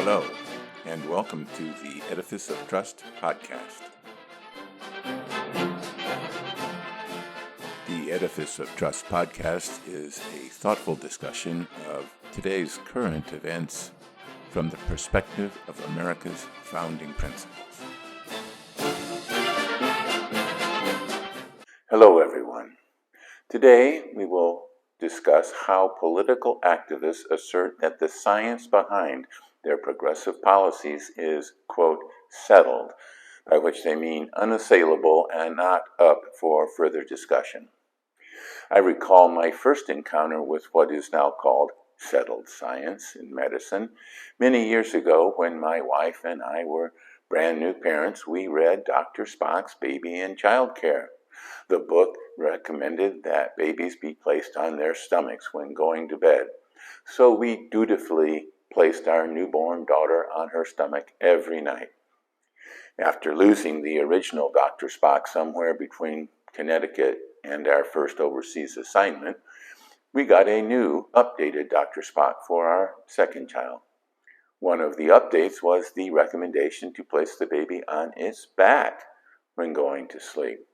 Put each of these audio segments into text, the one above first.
Hello, and welcome to the Edifice of Trust podcast. The Edifice of Trust podcast is a thoughtful discussion of today's current events from the perspective of America's founding principles. Hello, everyone. Today, we will discuss how political activists assert that the science behind their progressive policies is, quote, settled, by which they mean unassailable and not up for further discussion. I recall my first encounter with what is now called settled science in medicine. Many years ago, when my wife and I were brand new parents, we read Dr. Spock's Baby and Child Care. The book recommended that babies be placed on their stomachs when going to bed, so we dutifully placed our newborn daughter on her stomach every night. After losing the original Dr. Spock somewhere between Connecticut and our first overseas assignment, we got a new, updated Dr. Spock for our second child. One of the updates was the recommendation to place the baby on its back when going to sleep.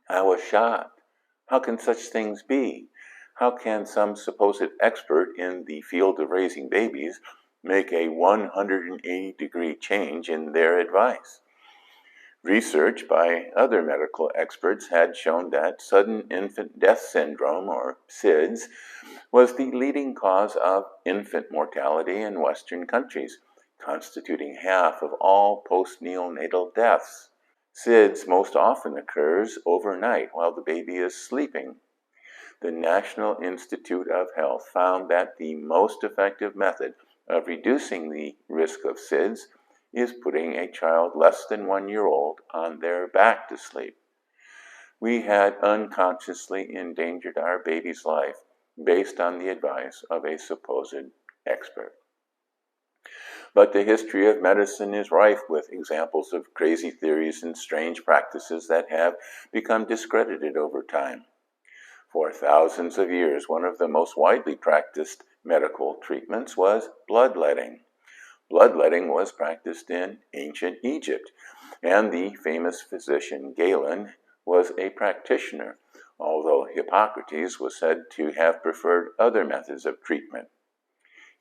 I was shocked. How can such things be? How can some supposed expert in the field of raising babies make a 180-degree change in their advice? Research by other medical experts had shown that sudden infant death syndrome, or SIDS, was the leading cause of infant mortality in Western countries, constituting half of all post-neonatal deaths. SIDS most often occurs overnight while the baby is sleeping. The National Institute of Health found that the most effective method of reducing the risk of SIDS is putting a child less than 1 year old on their back to sleep. We had unconsciously endangered our baby's life based on the advice of a supposed expert. But the history of medicine is rife with examples of crazy theories and strange practices that have become discredited over time. For thousands of years, one of the most widely practiced medical treatments was bloodletting. Bloodletting was practiced in ancient Egypt, and the famous physician Galen was a practitioner, although Hippocrates was said to have preferred other methods of treatment.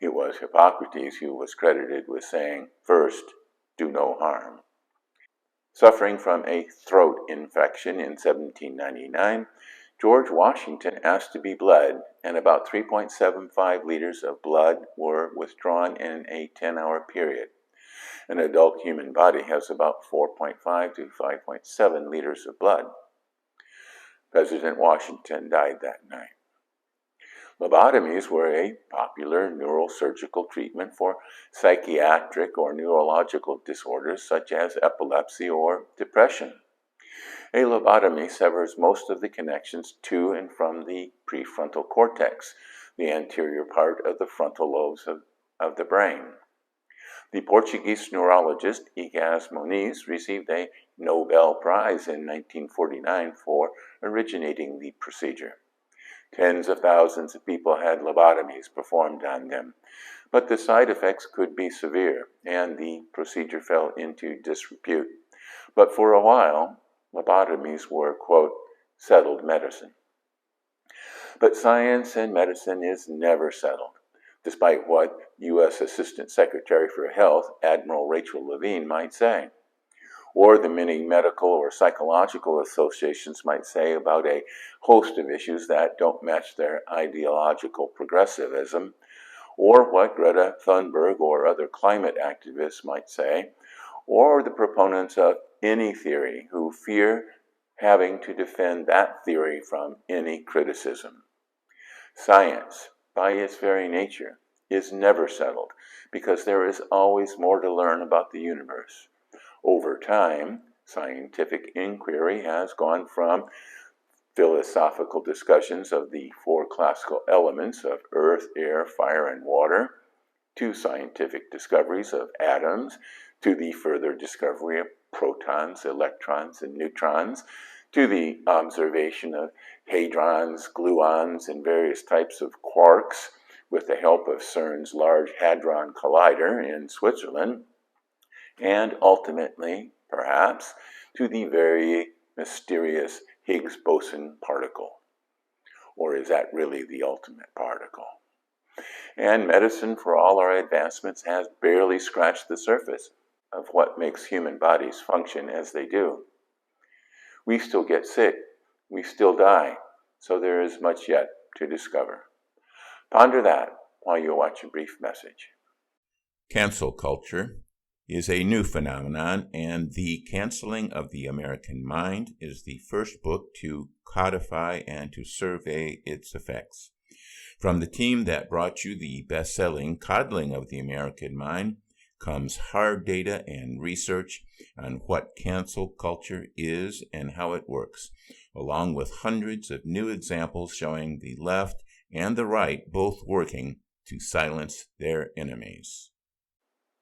It was Hippocrates who was credited with saying, "First, do no harm." Suffering from a throat infection in 1799, George Washington asked to be bled, and about 3.75 liters of blood were withdrawn in a 10-hour period. An adult human body has about 4.5 to 5.7 liters of blood. President Washington died that night. Lobotomies were a popular neurosurgical treatment for psychiatric or neurological disorders such as epilepsy or depression. A lobotomy severs most of the connections to and from the prefrontal cortex, the anterior part of the frontal lobes of the brain. The Portuguese neurologist Egas Moniz received a Nobel Prize in 1949 for originating the procedure. Tens of thousands of people had lobotomies performed on them, but the side effects could be severe, and the procedure fell into disrepute. But for a while, lobotomies were, quote, settled medicine. But science and medicine is never settled, despite what U.S. Assistant Secretary for Health, Admiral Rachel Levine, might say, or the many medical or psychological associations might say about a host of issues that don't match their ideological progressivism, or what Greta Thunberg or other climate activists might say, or the proponents of any theory who fear having to defend that theory from any criticism. Science, by its very nature, is never settled because there is always more to learn about the universe. Over time, scientific inquiry has gone from philosophical discussions of the four classical elements of earth, air, fire, and water, to scientific discoveries of atoms, to the further discovery of protons, electrons, and neutrons, to the observation of hadrons, gluons, and various types of quarks, with the help of CERN's Large Hadron Collider in Switzerland, and ultimately, perhaps, to the very mysterious Higgs boson particle. Or is that really the ultimate particle? And medicine, for all our advancements, has barely scratched the surface of what makes human bodies function as they do. We still get sick, we still die, so there is much yet to discover. Ponder that while you watch a brief message. Cancel culture is a new phenomenon, and The Canceling of the American Mind is the first book to codify and to survey its effects. From the team that brought you the best-selling Coddling of the American Mind comes hard data and research on what cancel culture is and how it works, along with hundreds of new examples showing the left and the right both working to silence their enemies.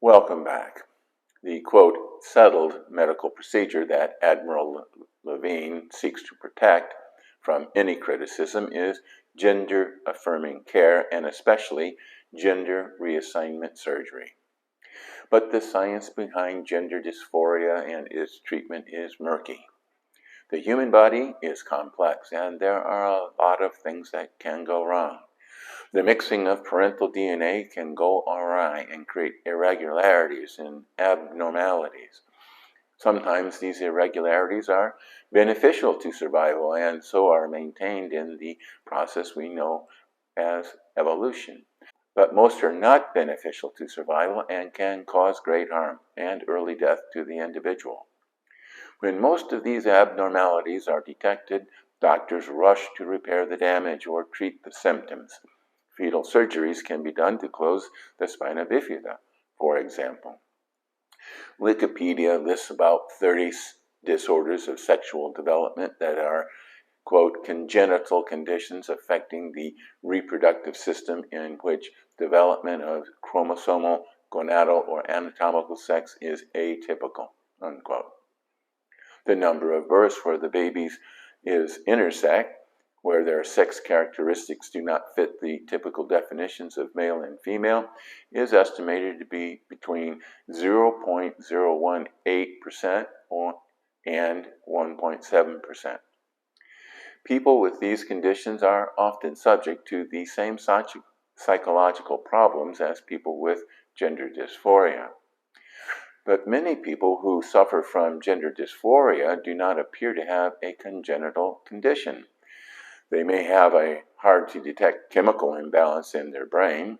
Welcome back. The, quote, settled medical procedure that Admiral Levine seeks to protect from any criticism is gender-affirming care, and especially gender reassignment surgery. But the science behind gender dysphoria and its treatment is murky. The human body is complex, and there are a lot of things that can go wrong. The mixing of parental DNA can go awry and create irregularities and abnormalities. Sometimes these irregularities are beneficial to survival and so are maintained in the process we know as evolution. But most are not beneficial to survival and can cause great harm and early death to the individual. When most of these abnormalities are detected, doctors rush to repair the damage or treat the symptoms. Fetal surgeries can be done to close the spina bifida, for example. Wikipedia lists about 30 disorders of sexual development that are, quote, congenital conditions affecting the reproductive system in which development of chromosomal, gonadal, or anatomical sex is atypical, unquote. The number of births where the babies is intersect, where their sex characteristics do not fit the typical definitions of male and female, is estimated to be between 0.018% and 1.7%. People with these conditions are often subject to the same psychological problems as people with gender dysphoria. But many people who suffer from gender dysphoria do not appear to have a congenital condition. They may have a hard-to-detect chemical imbalance in their brain,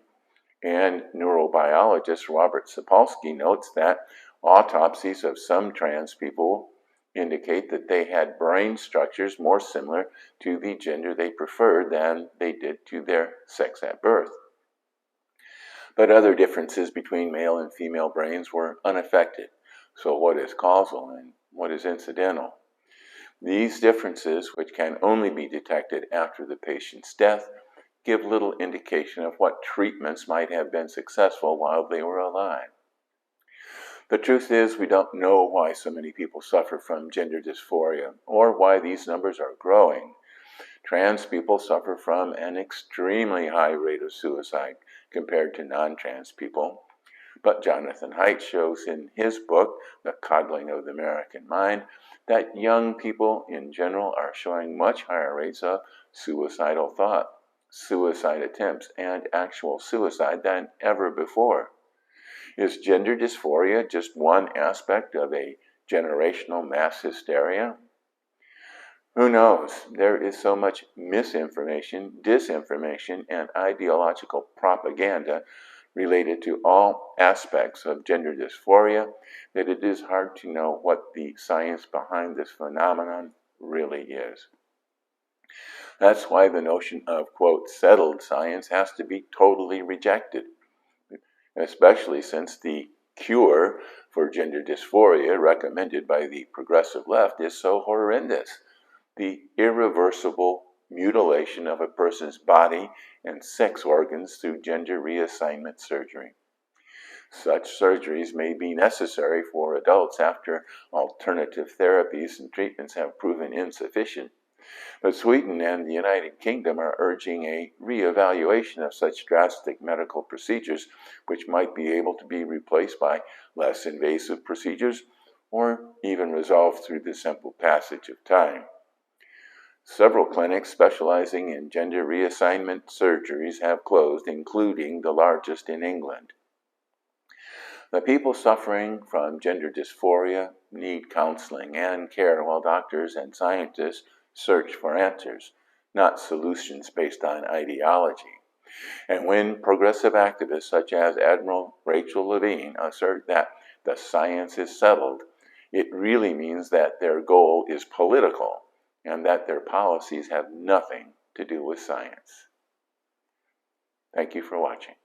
and neurobiologist Robert Sapolsky notes that autopsies of some trans people indicate that they had brain structures more similar to the gender they preferred than they did to their sex at birth. But other differences between male and female brains were unaffected. So what is causal and what is incidental? These differences, which can only be detected after the patient's death, give little indication of what treatments might have been successful while they were alive. The truth is, we don't know why so many people suffer from gender dysphoria or why these numbers are growing. Trans people suffer from an extremely high rate of suicide compared to non-trans people. But Jonathan Haidt shows in his book, The Coddling of the American Mind, that young people in general are showing much higher rates of suicidal thought, suicide attempts, and actual suicide than ever before. Is gender dysphoria just one aspect of a generational mass hysteria? Who knows? There is so much misinformation, disinformation, and ideological propaganda related to all aspects of gender dysphoria that it is hard to know what the science behind this phenomenon really is. That's why the notion of, quote, settled science has to be totally rejected, especially since the cure for gender dysphoria recommended by the progressive left is so horrendous. The irreversible mutilation of a person's body and sex organs through gender reassignment surgery. Such surgeries may be necessary for adults after alternative therapies and treatments have proven insufficient, But Sweden and the United Kingdom are urging a reevaluation of such drastic medical procedures, which might be able to be replaced by less invasive procedures or even resolved through the simple passage of time. Several clinics specializing in gender reassignment surgeries have closed, including the largest in England. The people suffering from gender dysphoria need counseling and care while doctors and scientists search for answers, not solutions based on ideology. And when progressive activists such as Admiral Rachel Levine assert that the science is settled, it really means that their goal is political and that their policies have nothing to do with science. Thank you for watching.